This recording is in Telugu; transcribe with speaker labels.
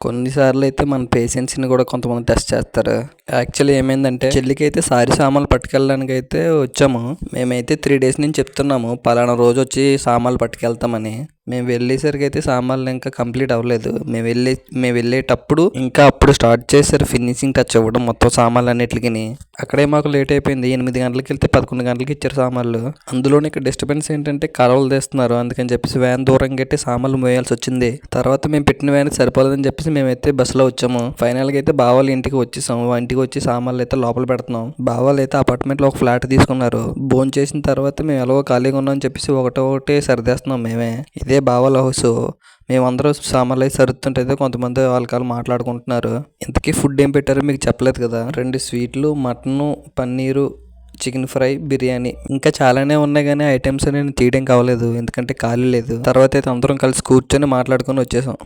Speaker 1: కొన్నిసార్లు అయితే మన పేషెన్స్ని కూడా కొంతమంది టెస్ట్ చేస్తారు. యాక్చువల్లీ ఏమైందంటే చెల్లికి అయితే సారీ సామాన్లు పట్టుకెళ్ళడానికి అయితే వచ్చాము. మేమైతే 3 days నుంచి చెప్తున్నాము పలానా రోజు వచ్చి సామాన్లు పట్టుకెళ్తామని. మేము వెళ్ళేసరికి అయితే సామాన్లు ఇంకా కంప్లీట్ అవ్వలేదు. మేము వెళ్ళేటప్పుడు ఇంకా అప్పుడు స్టార్ట్ చేశారు ఫినిషింగ్ టచ్ ఇవ్వడం మొత్తం సామాన్లు అన్నిటికి. అక్కడే మాకు లేట్ అయిపోయింది. 8 గంటలకి వెళ్తే 11 గంటలకి ఇచ్చారు సామాన్లు. అందులోనే ఇక్కడ డిస్టర్బెన్స్ ఏంటంటే కలవలు తీస్తున్నారు. అందుకని చెప్పేసి వ్యాన్ దూరం కట్టి సామాన్లు మోయాల్సి వచ్చింది. తర్వాత మేము పెట్టిన వ్యాన్ సరిపోలేదని చెప్పేసి మేమైతే బస్సులో వచ్చాము. ఫైనల్గా అయితే బావాళ్ళ ఇంటికి వచ్చేసాము. ఇంటికి వచ్చి సామాన్లు అయితే లోపల పెడుతున్నాం. బావాళ్ళు అయితే అపార్ట్మెంట్లో ఒక ఫ్లాట్ తీసుకున్నారు. భోజనం చేసిన తర్వాత మేము ఎలాగో ఖాళీగా ఉన్నాం అని చెప్పేసి ఒకటి సర్దేస్తున్నాం మేమే. ఇదే బావాళ్ళ హౌస్. మేమందరం సామాన్లు అయితే సర్దుతుంటే కొంతమంది వాళ్ళకాలు మాట్లాడుకుంటున్నారు. ఇంతకీ ఫుడ్ ఏం పెట్టారో మీకు చెప్పలేదు కదా. 2 స్వీట్లు, mutton, paneer, chicken fry, biryani ఇంకా చాలానే ఉన్నాయి. కానీ ఐటమ్స్ నేను తీయడం కావలేదు ఎందుకంటే ఖాళీ లేదు. తర్వాత అయితే అందరం కలిసి కూర్చొని మాట్లాడుకొని వచ్చేసాం.